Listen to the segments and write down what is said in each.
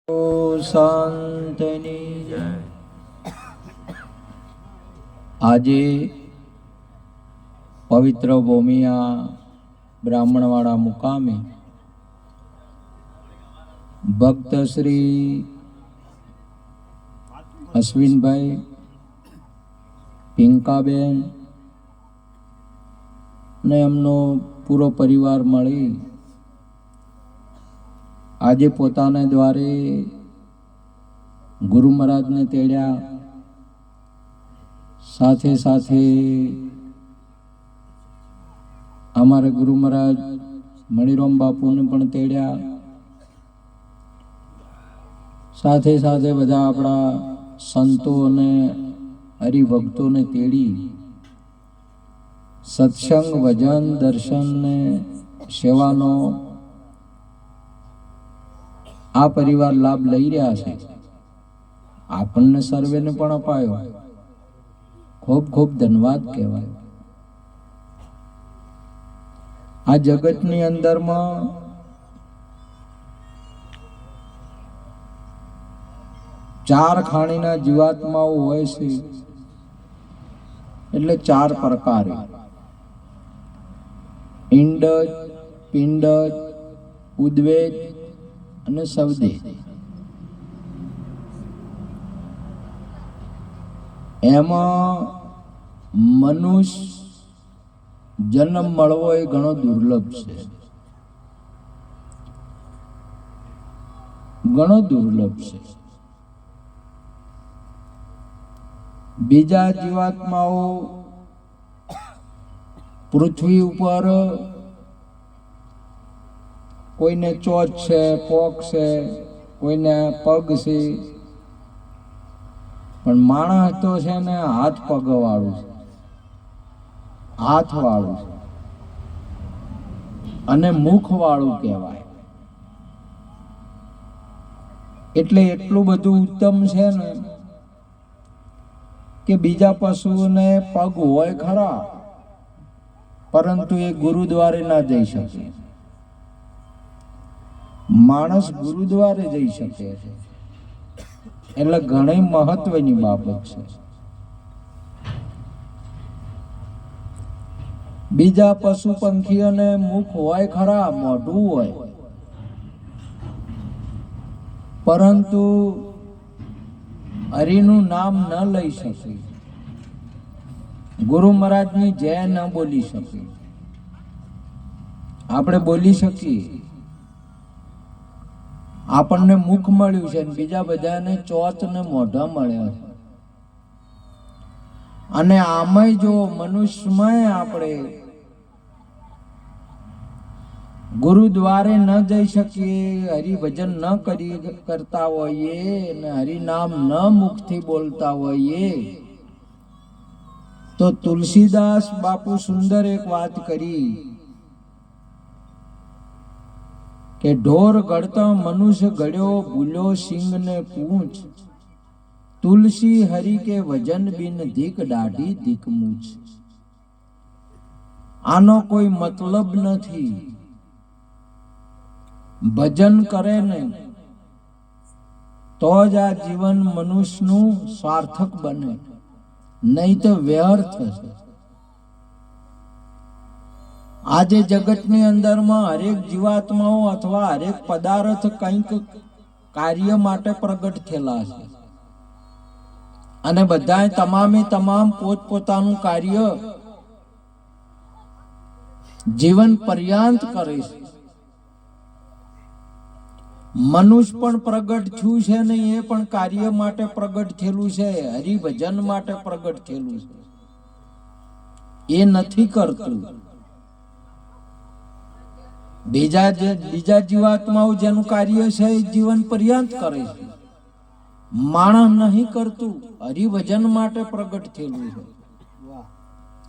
શાંતની જય। આજે પવિત્ર ભૂમિયા બ્રાહ્મણવાડા મુકામે ભક્ત શ્રી અશ્વિનભાઈ, પિંકાબેન ને એમનો પૂરો પરિવાર મળી આજે પોતાના દ્વારે ગુરુ મહારાજને તેડ્યા, સાથે સાથે અમારા ગુરુ મહારાજ મણિરામ બાપુને પણ તેડ્યા, સાથે સાથે બધા આપણા સંતો અને હરિભક્તોને તેડી સત્સંગ, ભજન, દર્શન ને સેવાનો આ પરિવાર લાભ લઈ રહ્યા છે। આપણને સર્વેને પણ અપાયો, ખૂબ ખૂબ ધન્યવાદ કહેવાય। આ જગતની અંદરમાં ચાર ખાણીના જીવાત્માઓ હોય છે, એટલે ચાર પ્રકાર: ઈંડજ, પિંડજ, ઉદ્વેજ અને સવદેજ। એમાં મનુષ્ય જન્મ મળવો એ ઘણો દુર્લભ છે, ઘણો દુર્લભ છે। બીજા જીવાત્માઓ પૃથ્વી ઉપર કોઈને ચોચ છે, પોક છે, કોઈને પગ છે, પણ માણસ તો છે ને હાથ પગ વાળું છે, હાથ વાળું છે અને મુખ વાળું કહેવાય। એટલે એટલું બધું ઉત્તમ છે ને કે બીજા પશુઓને પગ હોય ખરા, પરંતુ એ ગુરુદ્વારે ના જઈ શકે। માણસ ગુરુદ્વારે જઈ શકે છે, એટલે ઘણી મહત્વની બાબત છે। બીજા પશુ પંખીઓને મુખ હોય ખરા, મોઢું હોય, પરંતુ હરિનું નામ ન લઈ શકે, ગુરુ મહારાજની જય ન બોલી શકે। આપણે બોલી શકીએ, આપણને મુખ મળ્યું છે, બીજા બધાને ચોચ ને મોઢા મળ્યા છે। અને આમાંય જો મનુષ્યમાં આપણે ગુરુદ્વારે ન જઈ શકીએ, હરિભજન ન કરતા હોઈએ અને હરિનામ ન મુખથી બોલતા હોઈએ, તો તુલસીદાસ બાપુ સુંદર એક વાત કરી કે ઢોર ગળતા મનુષ્ય ગળ્યો, ભૂલ્યો સિંહ ને પૂંછ, તુલસી હરિ કે વજન બિન ધીક દાઢી ધીક મૂછ। આનો કોઈ મતલબ નથી, ભજન કરે ને તો જ આ જીવન મનુષ્યનું સાર્થક બને, નહીં તો વ્યર્થ છે। આજે જગતની અંદરમાં હરેક જીવાત્માઓ અથવા હરેક પદાર્થ કંઈક કાર્ય માટે પ્રગટ થયેલા છે, અને બધાએ તમામ પોતપોતાનું કાર્ય જીવન પર્યંત કરે છે। મનુષ્ય પણ પ્રગટ થયું છે ને એ પણ કાર્ય માટે પ્રગટ થયેલું છે, હરિભજન માટે પ્રગટ થયેલું છે, એ નથી કરતું। બીજા જીવાત્માઓ જેનું કાર્ય છે એ જીવન પર્યંત કરે છે, માણસ નહીં કરતું, હરિભજન માટે પ્રગટ થયેલું છે,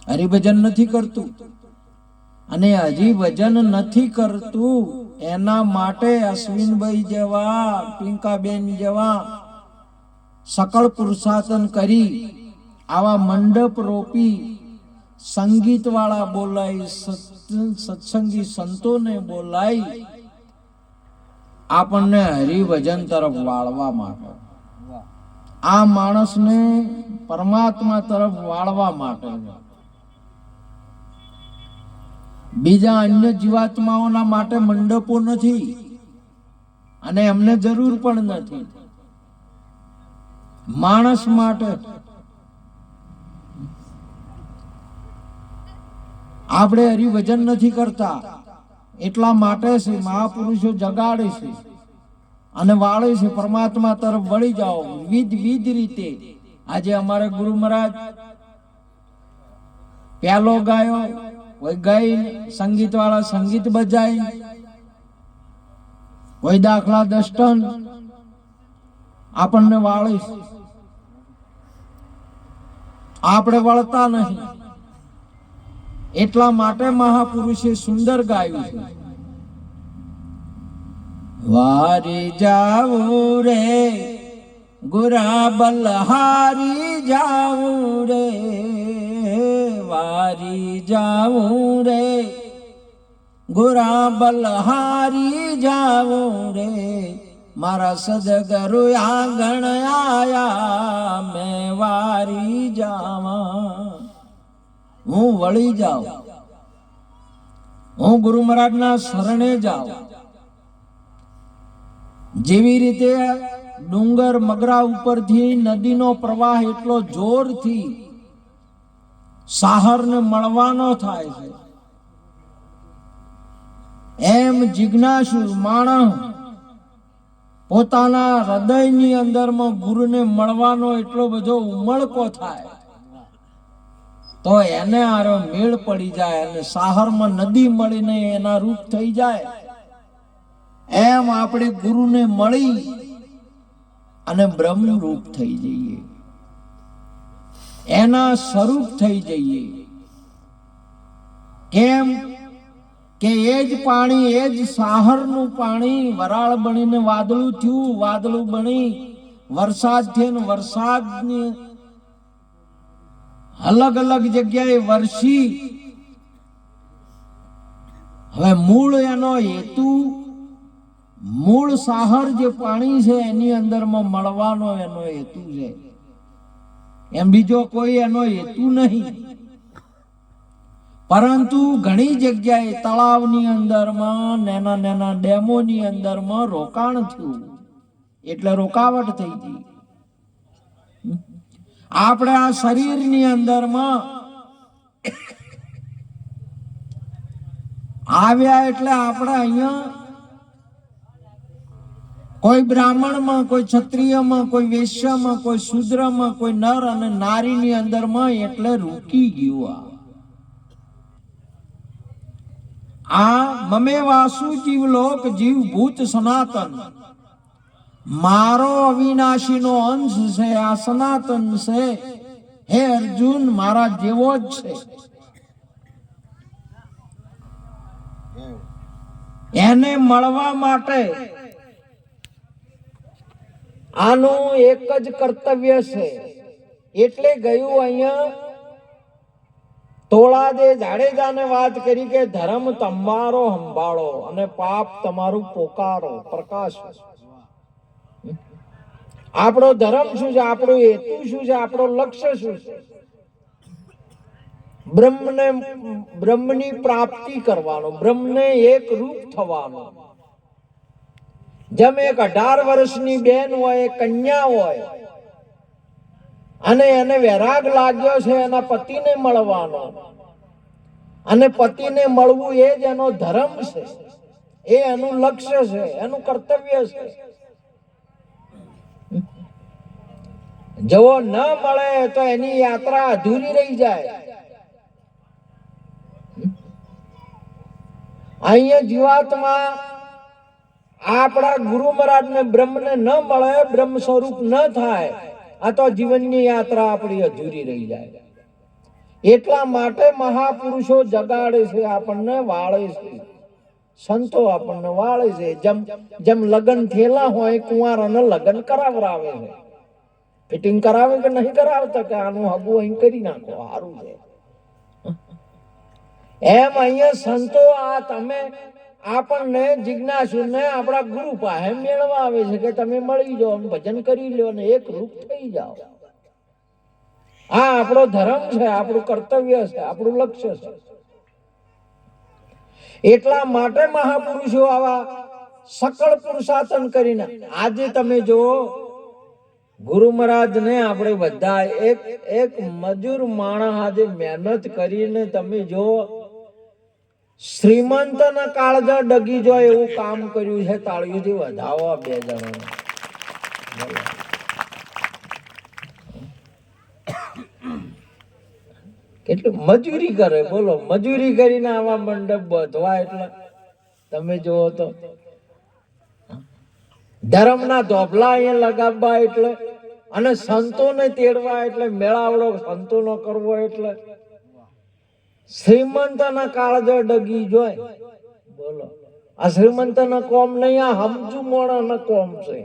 હરિભજન નથી કરતું। અને હરિભજન નથી કરતું એના માટે અશ્વિનભાઈ જેવા, પિંકાબેન જેવા સકળ પુરુષાર્થન કરી આવા મંડપ રોપી સંગીત વાળા બોલાય, સત્સંગી સંતોને બોલાય આપણને હરિભજન તરફ વાળવા માટે, આ માણસને પરમાત્મા તરફ વાળવા માટે. બીજા અન્ય જીવાત્માઓના માટે મંડપો નથી અને એમને જરૂર પણ નથી. માણસ માટે આપણે હરિભજન નથી કરતા, એટલા માટે છે મહાપુરુષો જગાડે છે અને વાળે છે પરમાત્મા તરફ વળી જાઓ વિવિધ રીતે. આજે અમારે ગુરુ મહારાજ પ્યાલો ગાયો, કોઈ ગાઈ સંગીત વાળા સંગીત બજાય, કોઈ દાખલા દસ્તન આપણને વાળે છે. આપણે વળતા નહીં, એટલા માટે મહાપુરુષે સુંદર ગાયું છે. વારી જાવું રે ગુરા બલહારી જાવું રે, વારી જાવું રે ગુરા બલહારી જાવું રે, મારા સદગરુ આંગણ આયા મેં વારી જાવા. હું વળી જાઉં, હું ગુરુ મહારાજના શરણે જાઉં. જેવી રીતે ડુંગર મગરા ઉપરથી નદીનો પ્રવાહ એટલો જોરથી સાહરને મળવાનો થાય છે, એમ જિજ્ઞાસુ માણસ પોતાના હૃદયની અંદરમાં ગુરુને મળવાનો એટલો બધો ઉમળકો થાય તો એને આરો મેળ પડી જાય અને સાહરમાં નદી મળીને એના રૂપ થઈ જાય. એમ આપણે ગુરુને મળી અને બ્રહ્મ રૂપ થઈ જઈએ, એના સ્વરૂપ થઈ જઈએ. કેમ કે એ જ પાણી, એ જ સાહરનું પાણી વરાળ બનીને વાદળું થયું, વાદળું બની વરસાદ થયો, વરસાદની અલગ અલગ જગ્યાએ વરસી. હવે મૂળ એનો હેતુ, મૂળ સાહર જે પાણી છે એની અંદરમાં મળવાનો એનો હેતુ છે, એમ બીજો કોઈ એનો હેતુ નહીં. પરંતુ ઘણી જગ્યાએ તળાવની અંદરમાં, નાના નાના ડેમોની અંદરમાં રોકાણ થયું એટલે રોકાવટ થઈ ગઈ. આપણે આ શરીરની અંદરમાં આવ્યા એટલે આપણે અહીંયા કોઈ બ્રાહ્મણમાં, કોઈ ક્ષત્રિયમાં, કોઈ વૈશ્યમાં, કોઈ શૂદ્રમાં, કોઈ નર અને નારીની અંદરમાં એટલે રૂકી ગયું. આ મમે વાસુ જીવલોક જીવ ભૂત સનાતન, મારો અવિનાશીનો અંશ છે, આ સનાતન છે. હે અર્જુન, મારા જેવો જ છે. એને મળવા માટે આનું એક જ કર્તવ્ય છે. એટલે ગયું અહીંયા તોળાદે જાડેજાને વાત કરી કે ધર્મ તમારો સંભાળો અને પાપ તમારું પોકારો, પ્રકાશ. આપણો ધર્મ શું છે, આપણો હેતુ શું છે, આપણો લક્ષ્ય શું છે? બ્રહ્મની પ્રાપ્તિ કરવાનો, બ્રહ્મને એક રૂપ થવાનો. જેમ એક 18 વર્ષની બેન હોય, કન્યા હોય અને એને વૈરાગ લાગ્યો છે એના પતિને મળવાનો, અને પતિને મળવું એ જ એનો ધર્મ છે, એ એનું લક્ષ્ય છે, એનું કર્તવ્ય છે. જો ન મળે તો એની યાત્રા અધૂરી રહી જાય. અહીંયા જીવાત્મા આપણા ગુરુ મહારાજને બ્રહ્મને ન મળે, બ્રહ્મ સ્વરૂપ ન થાય, આ તો જીવનની યાત્રા આપણી અધૂરી રહી જાય. એટલા માટે મહાપુરુષો જગાડે છે, આપણને વાળે છે, સંતો આપણને વાળે છે. જેમ લગ્ન થયેલા હોય, કુંવારાને લગ્ન કરાવરાવે છે. ફિટિંગ કરાવે કે નહીં કરાવતા કે આનું હગું અહીં કરી નાખો, સારું છે. એમ અહીંયા સંતો આ તમે આપણને જિજ્ઞાસુને આપણા ગુરુ પાસે મેળવા આવે છે કે તમે મળી જાઓ, ભજન કરી લો અને એક રૂપ થઈ જાઓ. આ આપણો ધર્મ છે, આપણું કર્તવ્ય છે, આપણું લક્ષ્ય છે. એટલા માટે મહાપુરુષો આવા સકળ પુરુષાર્થન કરીને આજે તમે જુઓ ગુરુ મહારાજ ને આપણે બધા એક એક મજૂર માણસ આજે મહેનત કરીને તમે જો શ્રીમંત ના કાળજા ડગી જાય એવું કામ કર્યું છે. તાળીઓથી વધાવો બે જણા. કેટલી મજૂરી કરે બોલો, મજૂરી કરીને આવા મંડપ બધવા એટલે તમે જુઓ તો ધર્મના ધોબલા અહીંયા લગાવવા એટલે અને સંતોને તેડવા એટલે મેળાવડો સંતોનો કરવો એટલે શ્રીમંતના કાળજો ડગી જોય બોલો. આ શ્રીમંતના કોમ નહીં, આ સમજુ મોણાના કોમ છે.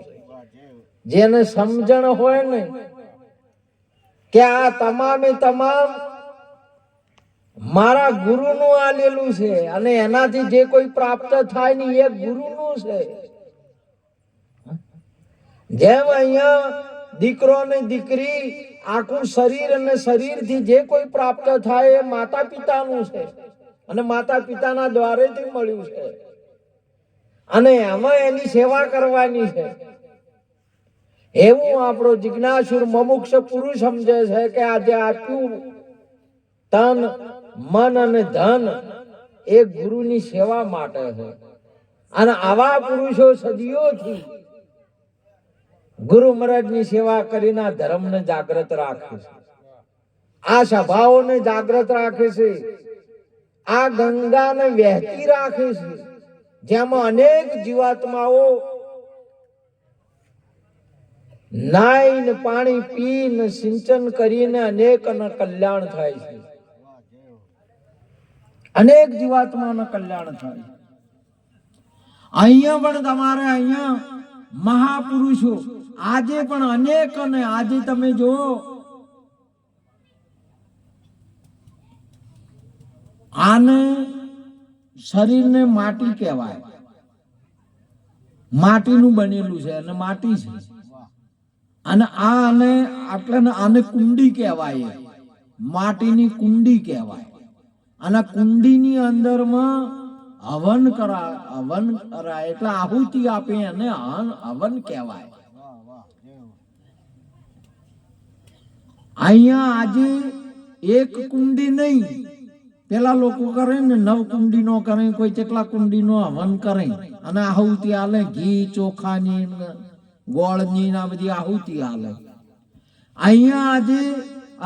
જેને સમજણ હોય ને કે આ તમામે તમામ મારા ગુરુનું આલેલું છે અને એનાથી જે કોઈ પ્રાપ્ત થાય ને એ ગુરુનું છે. જેમ અહીંયા દીકરો ને દીકરી આખું શરીર અને શરીરથી જે કોઈ પ્રાપ્ત થાય એ માતા પિતાનું છે અને માતા પિતાના દ્વારેથી મળ્યું છે અને એમાં એની સેવા કરવાની છે. એવું આપણો જિજ્ઞાસુર મુમુક્ષ પુરુષ સમજે છે કે આજે આપ્યું તન મન અને ધન એ ગુરુની સેવા માટે છે. અને આવા પુરુષો સદીઓથી ગુરુ મહારાજની સેવા કરીને આ ધર્મને જાગૃત રાખે છે, આ સભાઓને જાગૃત રાખે છે, આ ગંગાને વહેતી રાખે છે, જેમાં અનેક જીવાત્માઓ નાઈને પાણી પીને સિંચન કરીને અનેકના કલ્યાણ થાય છે. અનેક જીવાત્માઓના કલ્યાણ થાય. અહીંયા પણ તમારે અહીંયા મહાપુરુષો આજે પણ અનેક અને આજે તમે જો આને શરીરને માટી કહેવાય, માટીનું બનેલું છે અને માટી છે. અને આને આટલે આને કુંડી કહેવાય, માટીની કુંડી કહેવાય. અને કુંડીની અંદરમાં હવન કરાય એટલે આહુતિ આપે એને હવન કહેવાય. અહીંયા આજે એક કુંડી નહીં, પેલા લોકો કરે ને 9 કુંડી નો કરે, કોઈ કેટલા કુંડી નો હવન કરે અને આહુતિ આલે, ઘી ચોખાની ગોળની આ બધી આહુતિ આલે. અહીંયા આજે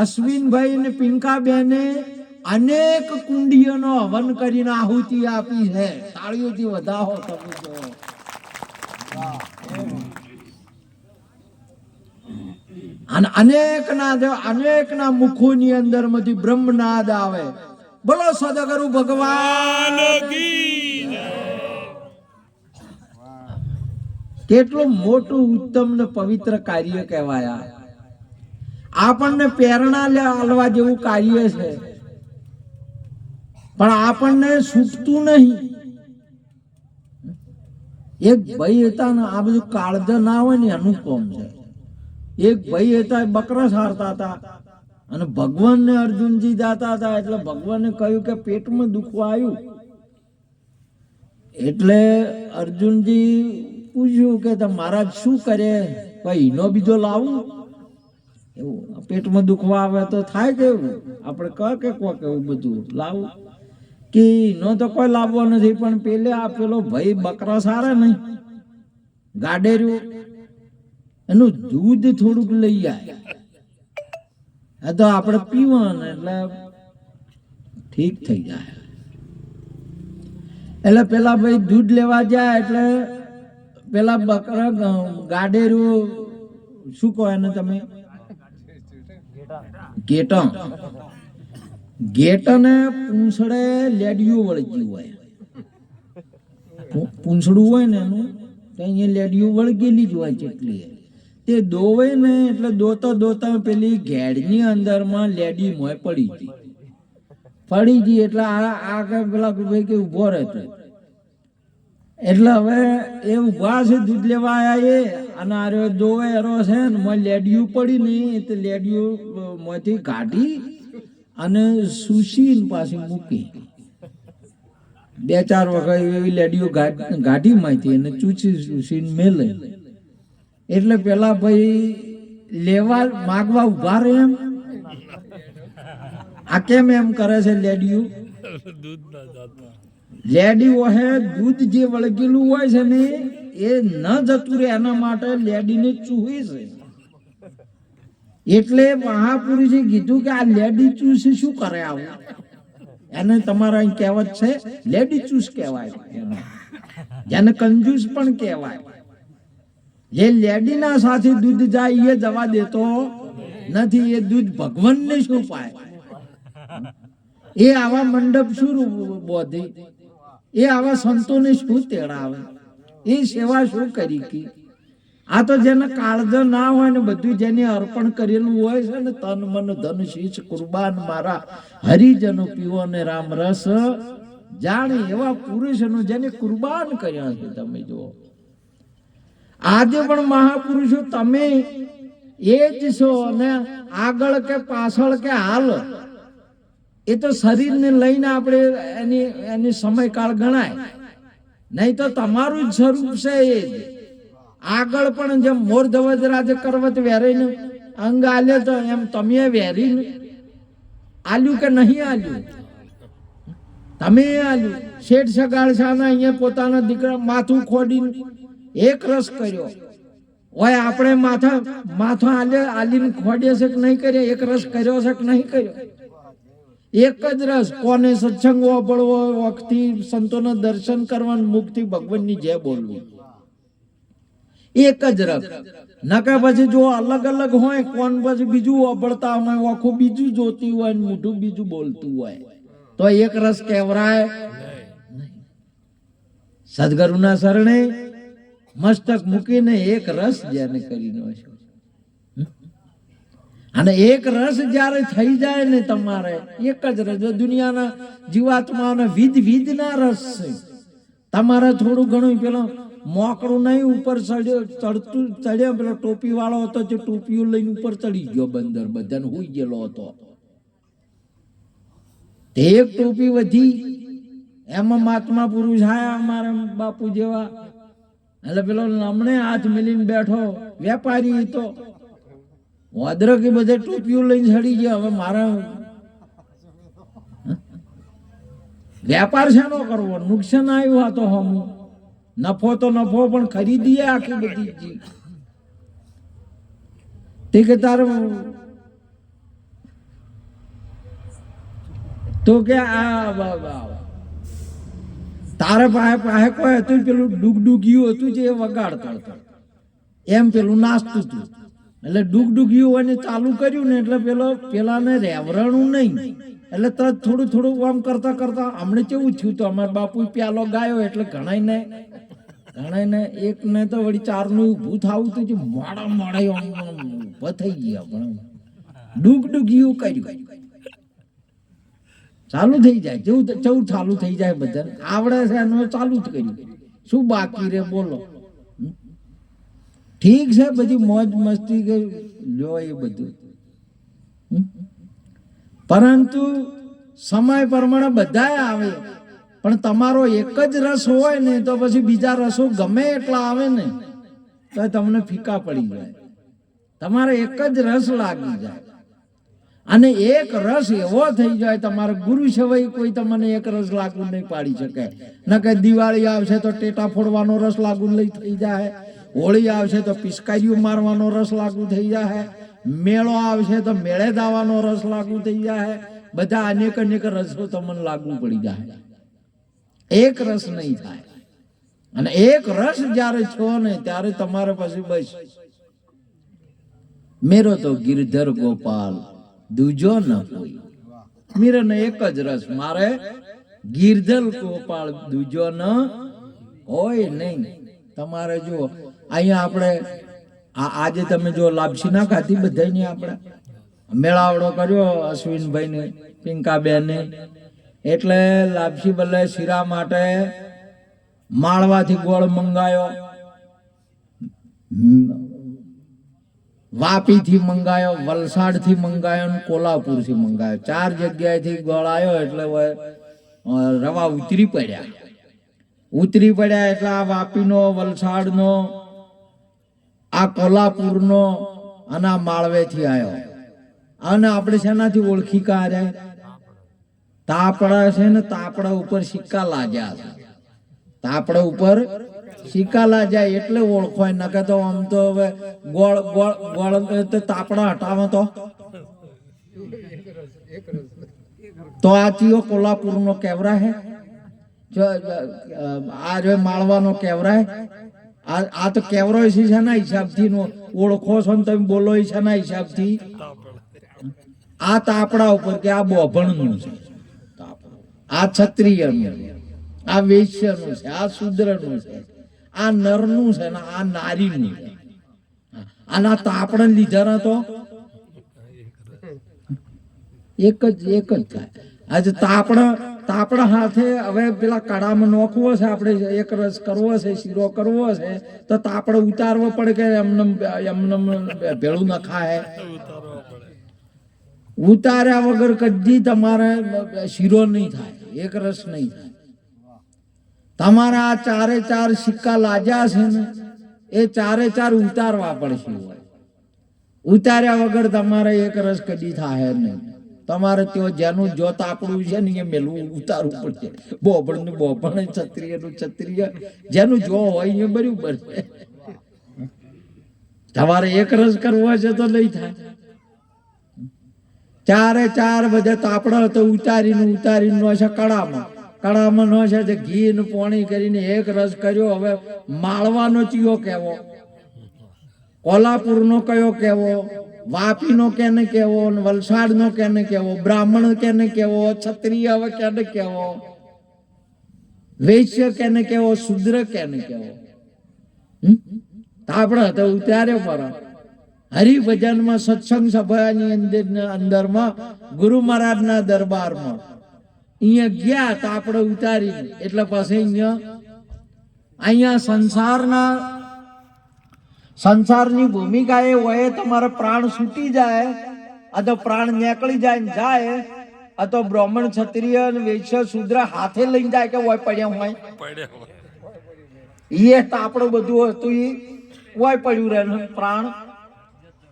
અશ્વિનભાઈ ને પિંકાબેને અનેક કુંડીઓનો હવન કરીને આહુતિ આપી છે. તાળીઓથી વધાવો તમે જો. અને અનેકના મુખોની અંદર માંથી બ્રહ્મનાદ આવે. બોલો સદગુરુ ભગવાન કી જય. કેટલું મોટું ઉત્તમ ને પવિત્ર કાર્ય કહેવાયા. આપણને પ્રેરણા લેવા જેવું કાર્ય છે, પણ આપણને છૂટતું નહીં. એક ભાઈ હતા ને, આ બધું કાળજ ના હોય ને એનું કોમ છે. એક ભાઈ હતા, બકરા સારતા હતા અને ભગવાનને અર્જુનજી જાતા હતા એટલે ભગવાને કહ્યું કે પેટમાં દુખવા આવ્યું. એટલે અર્જુનજી પૂછ્યું કે મહારાજ શું કરે, ભાઈ ઈનો બીજો લાવું? એવું પેટમાં દુખવા આવે તો થાય કેવું, આપણે કહે કે કોક એવું બધું લાવું કે નો તો કોઈ લાવવો નથી. પણ પેલે આ પેલો ભાઈ બકરા સારે નહીં, ગાડેર્યું, એનું દૂધ થોડુંક લઈ જાય તો આપણે પીવાનું એટલે ઠીક થઈ જાય. એટલે પેલા ભાઈ દૂધ લેવા જાય એટલે પેલા બકરા ગાડેર્યું શું કહો એને તમે? ગેટણ. ગેટને પૂંછડે લેડિયું વળગ્યું હોય, પૂંછડું હોય ને એનું તો અહીંયા લેડિયું વળગેલી જ હોય જેટલી. તે દોવે ને એટલે દોતા પેલી ઘેડની અંદરમાં લેડી મોય પડી ગઈ એટલે આ પેલા ભાઈ કે ઉભો રહેતો એટલે હવે એ ઉભા છે દૂધ લેવા આયા એ અને આરો દોવે એરો છે ને મોય લેડિયું પડી ને તે લેડિયું મોયથી કાઢી અને સુશીન પાછી મૂકી 2-4 વખત એવી લેડિયું ગાઢી માંથી અને ચૂચી સુશીન મેલે એટલે પેલા ભાઈ લેવા માગવા ઉભા રહે એમ આ કેમ એમ કરે છે લેડિયું લેડી હે દૂધ જે વળગેલું હોય છે ને એ ન જતું રહે એના માટે લેડીને ચૂહી છે એટલે મહાપુરુષે કીધું કે આ લેડી ચૂસ શું કરે આવું એને તમારા અહીં કહેવત છે લેડી ચૂસ કહેવાય જેને કંજૂસ પણ કહેવાય જે લેડીના સાથે દૂધ જાય એ જવા દેતો નથી એ દૂધ ભગવાનને શું પાય એ આવા મંડપ શું બોધી એ આવા સંતોને શું તેડાવે એ સેવા શું કરી કી આ તો જેને કાળજ ના હોય ને બધું જેને અર્પણ કરેલું હોય છે ને તન મન ધન શીશ કુરબાન મારા હરિજનો પીવો ને રામ રસ જાણે એવા પુરુષનું જેને કુરબાન કર્યા છે તમે જુઓ આજે પણ મહાપુરુષો તમે એ જ છો અને આગળ કે પાછળ કે હાલ એ તો શરીરને લઈને આપણે એની સમયકાળ ગણાય નહીં તો તમારું જ સ્વરૂપ છે એ જ આગળ પણ જેમ મોર ધવજ રાજે કરવત વેરીને અંગ આલ્યો તો એમ તમે વેરીને આલ્યું કે નહીં આલ્યું તમે આલ્યું શેઠ સગાળસાના અહીંયા પોતાના દીકરા માથું ખોડીને એક રસ કર્યો હોય આપણે માથો આલીને ખોડ્યો છે કે નહીં કર્યો એક રસ કર્યો છે કે નહીં કર્યો એક જ રસ કોને સત્સંગ વાપરવો વખથી સંતોના દર્શન કરવાનું મુક્તિ ભગવાનની જય બોલવું એક જ રસ નકા પછી જો અલગ અલગ હોય કોણ પછી બીજું વાપરતા હોય આખું બીજું જોતી હોય મોઢું બીજું બોલતું હોય તો એક રસ કહેવરાય સદગુરુના શરણે મસ્તક મૂકીને એક રસ જેને કરીને છે અને એક રસ જ્યારે થઈ જાય ને તમારે એક જ રસ દુનિયાના જીવાત્માઓના વિધ ના રસ છે તમારે થોડું ઘણું પેલો મોકળું નહીં ઉપર ચડ્યો પેલો ટોપી વાળો હતો જે ટોપીઓ લઈને ઉપર ચડી ગયો બંદર બધાને હુઈ ગયેલો હતો તે એક ટોપી વધી એમાં મહાત્મા પુરુષ આયા અમારા બાપુ જેવા એટલે પેલો હમણે હાથ મિલીને બેઠો વેપારી તો વાદરો કે બધે ટોપીઓ લઈને ચડી ગયા હવે મારા વેપાર શાનો કરવો નુકસાન આવ્યું આ તો હમ નફો તો નફો પણ ખરીદીએ આખી બધી ચીજ તે કે તારે તો કે આ તારે પાસે કોઈ હતું પેલું ડુગડુગિયું હતું જે વગાડતો હતો એમ પેલું નાચતું હતું એટલે ડુગડુગિયું એને ચાલુ કર્યું ને એટલે પેલાને રેવરણું નહીં એટલે તરત થોડું આમ કરતા હમણાં કેવું થયું તો અમારા બાપુ પ્યાલો ગાયો એટલે ઘણાય ને એક ને તો વળી 4 નું ઊભું થાવું તો મોડા ઊભા થઈ ગયા પણ ડુગડુગિયું કર્યું ચાલુ થઈ જાય જેવું ચાલુ થઈ જાય બધા આવડે છે એનું ચાલુ જ કર્યું શું બાકી રે બોલો ઠીક છે બધી મોજ મસ્તી લો એ બધું પરંતુ સમય પ્રમાણે બધા આવે પણ તમારો એક જ રસ હોય ને તો પછી બીજા રસો ગમે એટલા આવે ને તો તમને ફીકા પડી જાય તમારે એક જ રસ લાગી જાય અને એક રસ એવો થઈ જાય તમારે ગુરુ સિવાય કોઈ તમને એક રસ લાગુ નહીં પાડી શકે ન કે દિવાળી આવશે તો ટેટા ફોડવાનો રસ લાગુ લઈ થઈ જાય હોળી આવશે તો પિચકારીઓ મારવાનો રસ લાગુ થઈ જાય મેળો આવશે તો મેળે દાવાનો રસ લાગુ થઈ જાય બધા અનેક રસો તમને લાગુ પડી જાય એક રસ નહીં થાય અને એક રસ જ્યારે છો ને ત્યારે તમારે પછી બસ મેરો તો ગિરધર ગોપાલ દૂજો ન કોઈ મીરાને એક જ રસ મારે ગિરધર ગોપાલ દૂજો ન હોય નહીં તમારે જો અહીંયા આપણે આજે તમે જો લાપસી ના ખાધી બધાની આપણે મેળાવડો કર્યો અશ્વિનભાઈ ને પિંકાબેન ને એટલે લાપસી બદલે શીરા માટે માળવાથી ગોળ મંગાયો, વાપીથી મંગાયો, વલસાડથી મંગાયો ને કોલ્હાપુરથી મંગાયો. 4 જગ્યાએથી ગોળ આવ્યો. એટલે રવા ઉતરી પડ્યા એટલે આ વાપીનો, વલસાડનો, આ કોલ્હાપુરનો અને આ માળવેથી આવ્યો. અને આપણે શેનાથી ઓળખી કાઢ્યા? તાપડા છે ને, તાપડા ઉપર સિક્કા લાગ્યા છે. તાપડા ઉપર સિક્કા લાગ્યા એટલે ઓળખોય. નકે તો આમ તો હવે ગોળ ગોળ ગોળ તાપડા હટાવો તો આ ચિયો કોલ્હાપુરનો કેવરા હે, આ જો માળવાનો કેવરા હે. આ તો કેવરો છે ના હિસાબથી નો ઓળખો છો ને તમે બોલો છે ના હિસાબથી. આ તાપડા ઉપર કે આ બોભણનું છે, આ ક્ષત્રિયનું, આ વૈશ્યનું છે, આ શૂદ્રનું છે, આ નરનું છે ને આ નારીનું છે. આના તાપડા લીધા તો એક જ થાય. આજે તાપડા હાથે હવે પેલા કડામાં નોખવો છે, આપણે એક રસ કરવો છે, શીરો કરવો છે, તો તાપડો ઉતારવો પડે કે એમને ભેળું ન ખાય. ઉતાર્યા વગર કદી તમારે શીરો નહીં થાય, એક રસ નહીં થાય. તમારા આ 4 સિક્કા લાગ્યા છે ને, એ 4 ઉતારવા પડશે. ઉતાર્યા વગર તમારે એક રસ કદી થાય નહીં. તમારે ત્યાં જેનું જો તાપડું છે ને એ મેલું ઉતારવું પડશે. બોબણનું બોબણ, ક્ષત્રિયનું ક્ષત્રિય, જેનું જો હોય એ બરાબર છે. તમારે એક રસ કરવો છે તો નહીં થાય. 4 બધા તાપડા તો ઉતારીને નો છે કડામાં નો છે ઘી ને પોણી કરીને એક રસ કર્યો. હવે માળવાનો ચિયો કેવો, કોલ્હાપુરનો કયો કેવો, વાપીનો કેને કેવો, વલસાડનો કેને કેવો, બ્રાહ્મણ કેને કેવો, ક્ષત્રિય હવે કેને કેવો, વૈશ્ય કેને કેવો, શૂદ્ર કેને કેવો. તાપડા તો ઉતાર્યો પર હરિભજનમાં સત્સંગ સભાની અંદરમાં ગુરુ મહારાજના દરબારમાં અહીંયા ગયા તાપડો ઉતારી. એટલે પછી અહીંયા સંસારની ભૂમિકા એ હોય, તમારા પ્રાણ છૂટી જાય, આ તો પ્રાણ નીકળી જાય, આ તો બ્રાહ્મણ, ક્ષત્રિય, વૈશ્ય, શૂદ્ર હાથે લઈને જાય કે હોય પડ્યા હોય એ તાપડો બધું હતું એ હોય પડ્યું રહે.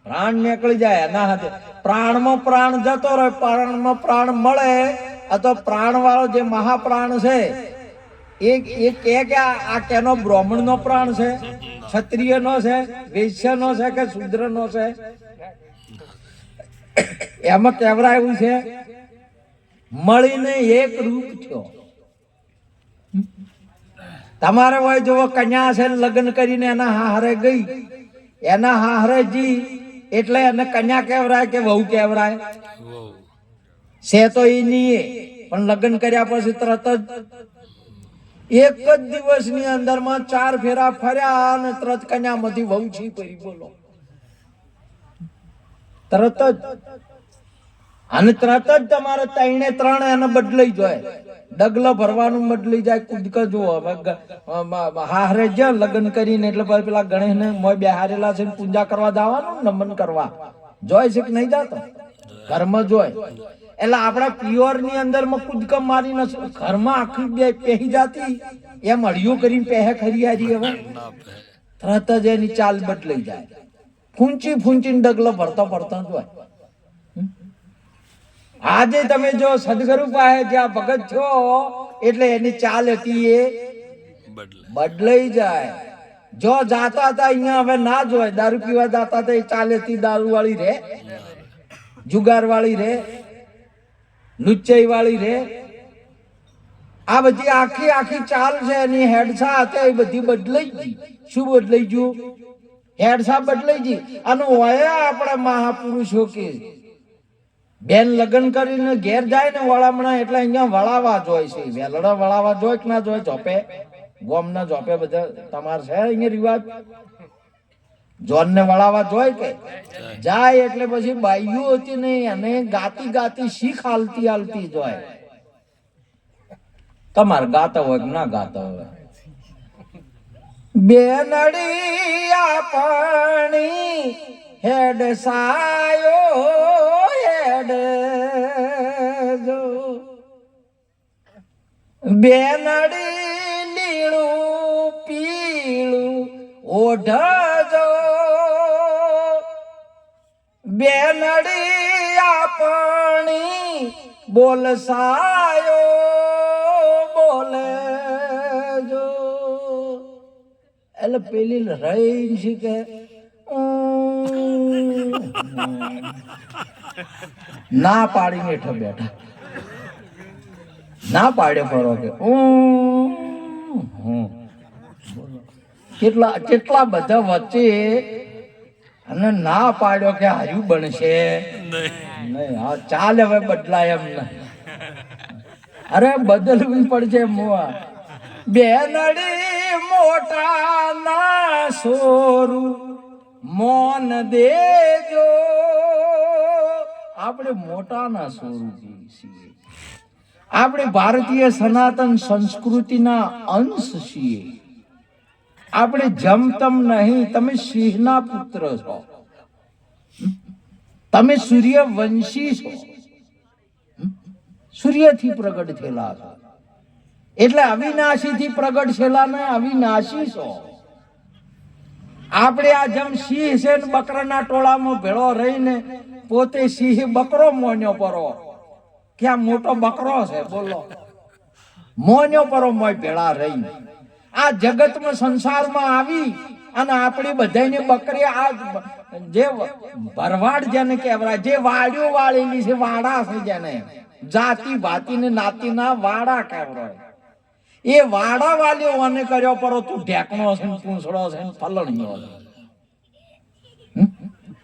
પ્રાણ નીકળી જાય એના હાથે. પ્રાણમાં પ્રાણ જતો રહે, પ્રાણમાં પ્રાણ મળે. આ તો પ્રાણ વાળો જે મહાપ્રાણ છે એ કે આ કેનો બ્રાહ્મણ નો પ્રાણ છે, ક્ષત્રિય નો છે, વૈશ્ય નો છે કે શૂદ્ર નો છે? એમાં કેવરા એવું છે, મળીને એક રૂપ થયો. તમારે હોય જો કન્યા છે, લગ્ન કરીને એના હારે ગઈ, એના હારે જી એટલે એને કન્યા કેવરાય કે વહુ કેવરાય છે? તો એ નહીં, પણ લગ્ન કર્યા પછી તરત જ એક જ દિવસની અંદરમાં 4 ફેરા ફર્યા અને તરત કન્યામાંથી વહુ છી પડી. બોલો, તરત જ. અને તરત જ તમારે 3 એને બદલાઈ જાય, ડગલો ભરવાનું બદલાઈ જાય. કુદક જો હારે જ લગ્ન કરીને એટલે પેલા ગણેશ ને મોય બેહારેલા છે, પૂજા કરવા જવાનું, નમન કરવા જોય છે કે નહીં જતો? ઘરમાં જોય. એટલે આપણા પિયોર ની અંદર માં કુદક મારી નથી, ઘરમાં આખી બે પહેરી જાતી એમ હળિયું કરીને પહે ખરી હારી. હવે તરત જ એની ચાલ બદલાઈ જાય, ફૂંચીને ડગલો ભરતો જોય. આજે તમે જો સદગુરુ પાસે જ્યાં ભગત છો એટલે એની ચાલ હતી એ બદલાઈ જાય. જો જાતા હતા અહીંયા હવે ના જોય, દારૂ પીવા જાતા હતા એ ચાલ હતી દારૂ વાળી રે, જુગાર વાળી રે, લુચ્ચાઈ વાળી રે. આ બધી આખી ચાલ છે એની હેડસા હતા એ બધી બદલાઈ ગઈ. શું બદલાઈ ગયું? હેડસા બદલાઈ ગઈ. અને હોય આપણા મહાપુરુષો કે બેન લગ્ન કરીને ઘેર જાય ને વળામણા એટલે અહીંયા વળાવા જોય છે. વેલડા વળાવા જોય કે ના જોય? જોપે ગોમ ના જોપે બધા તમારે છે અહીંયા રિવાજ? જોન ને વળાવા જોય કે જાય? એટલે પછી બાઈઓ હતી ને એને ગાતી શીખ હાલતી જોય. તમારે ગાતા હોય કે ના ગાતા હોય બેનડી આપણી હેડ સાયો હેડ જો બેનડી લીલું પીળું ઓઢજો બેનડી આપણી બોલસાયો બોલે જો એટલે પેલી રહી શીખે ના પાડીને હેઠો બેઠા ના પાડે ફરો કે કેટલા કેટલા બધા વચ્ચે અને ના પાડ્યો કે હાર્યું બનશે નહીં હા ચાલ હવે બદલાય એમ નહીં અરે બદલવું પડશે મોવા બેનડી મોટા ના સોરું મોન દેજો આપણે મોટા ના સોરું છીએ આપણે ભારતીય સનાતન સંસ્કૃતિના અંશ છીએ આપણે જમતમ નહીં તમે સિંહના પુત્ર છો તમે સૂર્યવંશી છો સૂર્યથી પ્રગટ થયેલા છો એટલે અવિનાશી થી પ્રગટ થયેલા ને અવિનાશી છો આપણે આ જેમ સિંહ છે ને બકરાના ટોળામાં ભેળો રહીને પોતે સિંહ બકરો મોન્યો પરો કે આ મોટો બકરો છે બોલો મોન્યો પરો મોય ભેળા રહી આ જગતમાં સંસારમાં આવી અને આપણી બધાની બકરી આ જે ભરવાડ જેને કહેવાય જે વાડીઓ વાળેલી છે વાડા છે જેને જાતિ ભાતી ને નાતીના વાડા કહેવાય એ વાડા વાલીઓ અને કર્યો પરો તું ઢેકણો છે ને પૂંછડો છે ને ફલણીઓ છે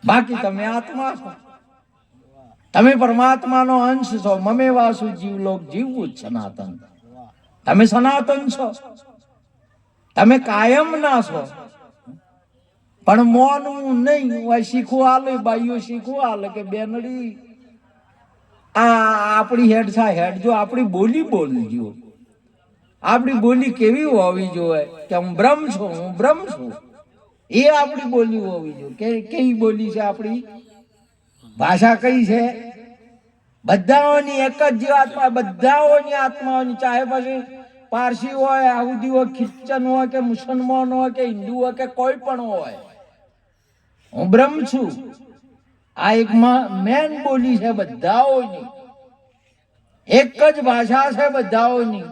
બાકી તમે આત્મા છો તમે પરમાત્માનો અંશ છો મમે વાસુ જીવલોક જીવવું જ સનાતન તમે સનાતન છો તમે કાયમ ના છો પણ મોનું નહીં શીખવું હાલે બાઈઓ શીખવું હાલે કે બેનડી આ આપણી હેડ છે હેડ જો આપણી બોલી બોલજો આપણી બોલી કેવી હોવી જોઈએ કે હું બ્રહ્મ છું હું બ્રહ્મ છું એ આપણી બોલી હોવી જોઈએ કેવી બોલી છે આપણી ભાષા કઈ છે બધાઓની એક જ જીવાત્મા બધાઓની આત્માઓની ચાહે પછી પારસી હોય યાહૂદી હોય ખ્રિશ્ચન હોય કે મુસલમાન હોય કે હિન્દુ હોય કે કોઈ પણ હોય હું બ્રહ્મ છું આ એક મેન બોલી છે બધાઓની એક જ ભાષા છે બધાઓની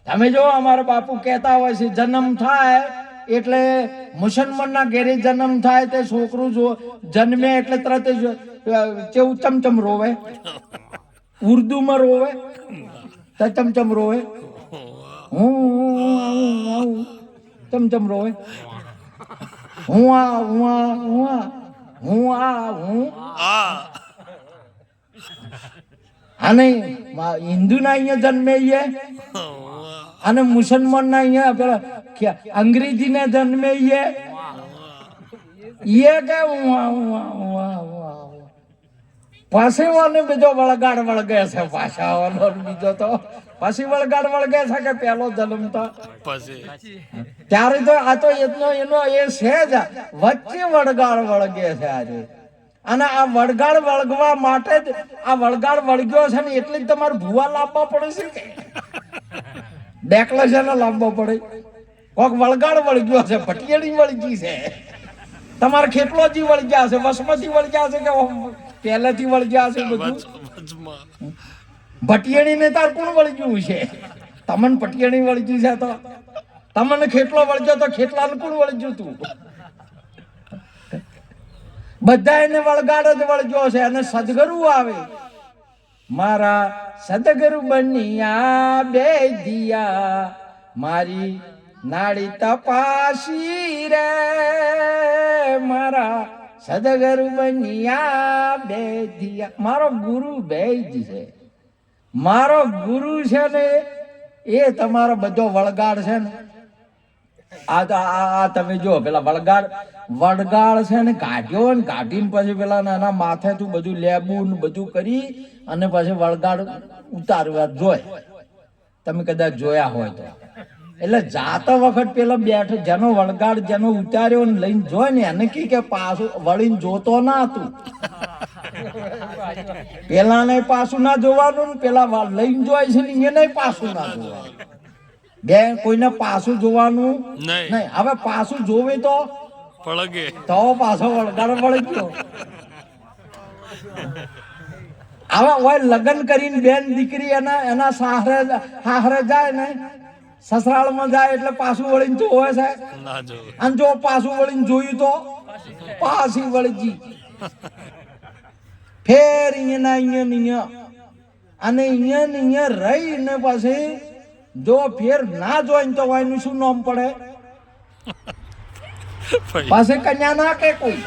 તમે જો અમારા બાપુ કહેતા હોય છે જન્મ થાય એટલે મુસલમાનના ઘેરે જન્મ થાય તે છોકરું જો જન્મે એટલે તરત જ કેવું ચમચમ રોવે ઉર્દુમાં રોવે તો ચમચમ રોવે હું ચમચમ રોવે હું અને હિન્દુ ના અહીંયા જન્મે અને મુસલમાન ના અહીંયા પેલા અંગ્રેજી ના જન્મે કે પછી મને બીજો વળગાડ વળગે છે ભાષાઓનો બીજો તો પછી વળગાડ વળગે છે કે પેલો જન્મ તો ત્યારે તો આ તો એનો એ છે જ વચ્ચે વળગાડ વળગે છે આજે અને આ વળગાડ વળગવા માટે જ આ વળગાડ વળગ્યો છે ને એટલે જ તમારે ભૂવા લાવવા પડે છે કે ડેકલા છે ને લાવવો પડે કોક વળગાડ વળગ્યો છે ભટિયાળી વળગી છે તમારે ખેટલોજી વળગ્યા છે વસમતી વળગ્યા છે કે પહેલેથી વળગ્યા છે બધું ભટિયાળી ને તાર કોણ વળગ્યું છે તમને ભટિયાળી વળગી છે તો તમને ખેટલો વળગ્યો તો ખેટલાને કોણ વળગ્યું તું બધા એને વળગાડ જ વળગ્યો છે અને સદગુરુ આવે મારા સદગુરુ બન્યા બે દિયા મારી નાડી તપાસી રે મારા સદગુરુ બન્યા બે દિયા મારો ગુરુ બે જ છે મારો ગુરુ છે ને એ તમારો બધો વળગાડ છે ને આ તમે જો પેલા વળગાડ છે ને કાઢ્યો ને કાઢીને પછી પેલા નાના માથે તું બધું લેબુ ને બધું કરી અને પછી વળગાડ ઉતારવા જોય તમે કદાચ જોયા હોય તો એટલે જાતા વખત પેલા બેઠો જેનો વળગાડ જેનો ઉતાર્યો ને લઈને જોય ને એને કે પાછું વળીને જોતો ના તું. પેલા ને પાછું ના જોવાનું ને પેલા લઈને જોય છે ને એને પાછું ના જોવાનું. બે કોઈને પાછું જોવાનું નહીં. હવે પાછું જોવે તો પડગે તો પાછો વળગાડ વળી ગયો. હવે ઓય લગ્ન કરીને બેન દીકરી એના સાહરે જાય ને સસરાળમાં જાય એટલે પાછું વળીને જોવે છે. ના જો અને જો પાછું વળીને જોયું તો પાછી વળી જી ફેર અહીંયા અને અહીંયા રહીને પછી જો ફેર ના જોઈ તો એનું શું નામ પડે? પાસે કન્યા ના કે કોઈ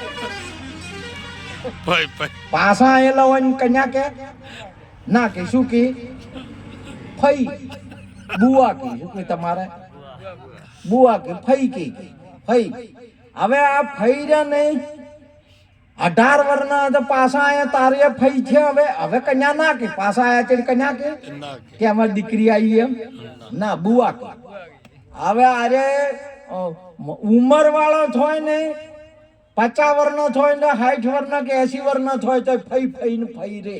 પાછા આયેલા હોય ને કન્યા કે ના કે શું કે ફઈ બુઆ કે શું કે તમારે બુઆ કે ફઈ કે ફઈ. હવે આ ફઈ રહ્યા નહીં 18 વર્ષના તો પાછા આયા તારે ફઈ છે. હવે કન્યા ના કે પાછા આયા તે કન્યા કે અમારી દીકરી આવી એમ ના બુઆ કે. હવે આરે ઉંમર વાળો થોય ને 50 વર્ષનો થોય ને 60 વર્ષનો કે 80 વર્ષનો થોય તો ફઈ ને ફઈ રે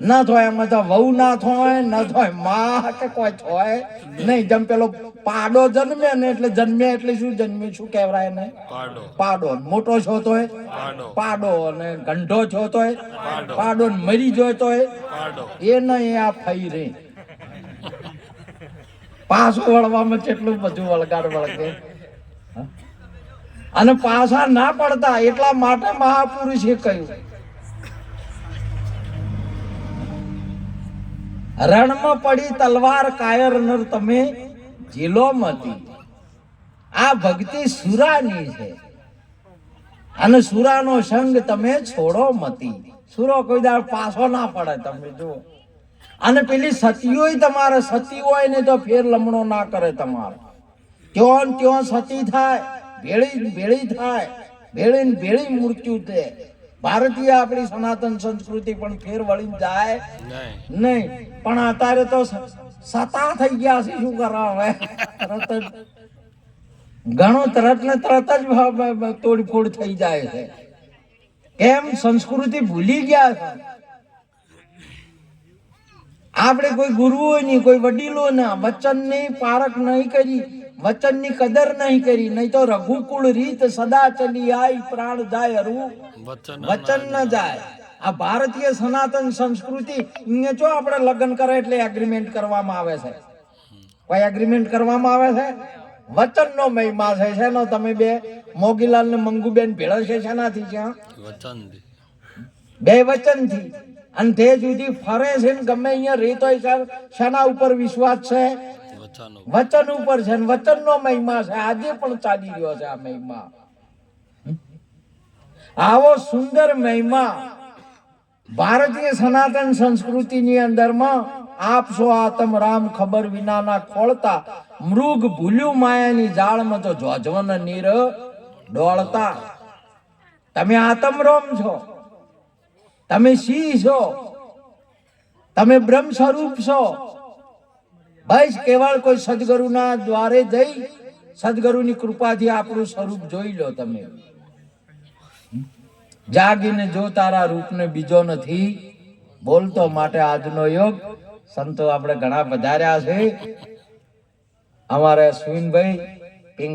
ના થોય. એમાં તો વહુ ના થોય ન થોય માં કે કોઈ થોય નહીં. જેમ પેલો પાડો જન્મે ને એટલે જન્મે એટલે શું જન્મે શું કહેવાય ને પાડો. મોટો છો તોય પાડો અને ગંઢો છો તોય પાડો ને મરી જોય તોય એ નહીં. આ ફઈ રે પાછું વળવામાં કેટલું બધું વળગાડ વળગે. અને પાછા ના પડતા એટલા માટે મહાપુરુષે કહ્યું રણમાં પડી તલવાર કાયર નર તમે ઝીલો મતી. આ ભક્તિ સુરાની છે અને સુરાનો સંગ તમે છોડો મતી. સુરો કોઈ દાડ પાછો ના પડે. તમે જુઓ અને પેલી સતીઓય તમારે સતી હોય ને તો ફેર લમણો ના કરે તમારે. ત્યોં સતી થાય ભેળી થાય ભેળી મૃત્યુ છે. ભારતીય આપણી સનાતન સંસ્કૃતિ પણ ફેર વળી જાય નહીં. પણ અત્યારે તો સતા થઈ ગયા છે. શું કરવા હવે તરત જ ઘણો તરત ને તરત જ તોડફોડ થઈ જાય છે. કેમ? સંસ્કૃતિ ભૂલી ગયા છે. આપણે કોઈ ગુરુઓ ની કોઈ વડીલો ના વચન ની પારખ નહીં કરી, વચન ની કદર નહીં કરી. નહીં તો રઘુકુળ રીત સદા ચલી આઈ પ્રાણ જાય હરવું વચન ન જાય. આ ભારતીય સનાતન સંસ્કૃતિ અહીંયા જો આપણે લગ્ન કરે એટલે એગ્રીમેન્ટ કરવામાં આવે છે. કોઈ એગ્રીમેન્ટ કરવામાં આવે છે? વચન નો મહિમા છે. શેનો? તમે બે મોગીલાલ ને મંગુબેન ભેળા છે શેનાથી છે? બે વચન થી. અને તે સુધી ફરે છે ને ગમે અહીંયા રહેતો હોય શેના ઉપર વિશ્વાસ છે? વચન ઉપર છે. વચન નો મહિમા છે. આજે પણ ચાલી રહ્યો છે આ મહિમા. આવો સુંદર મહિમા ભારતીય સનાતન સંસ્કૃતિની અંદરમાં આપશો આતમ રામ ખબર વિનાના ખોળતા મૃગ ભૂલ્યું માયાની જાળમાં તો જોજવન નીર ડોળતા. તમે આતમ રોમ છો, તમે સિંહ છો, તમે બ્રહ્મ સ્વરૂપ છો. બસ કેવળ કોઈ સદગુરુના દ્વારે જઈ સદગુરુની કૃપાથી આપણું સ્વરૂપ જોઈ લો. તમે જાગીને જો તારા રૂપને બીજો નથી બોલતો. માટે આજનો યોગ સંતો આપણે ઘણા વધાર્યા છે. અમારે અશ્વિનભાઈ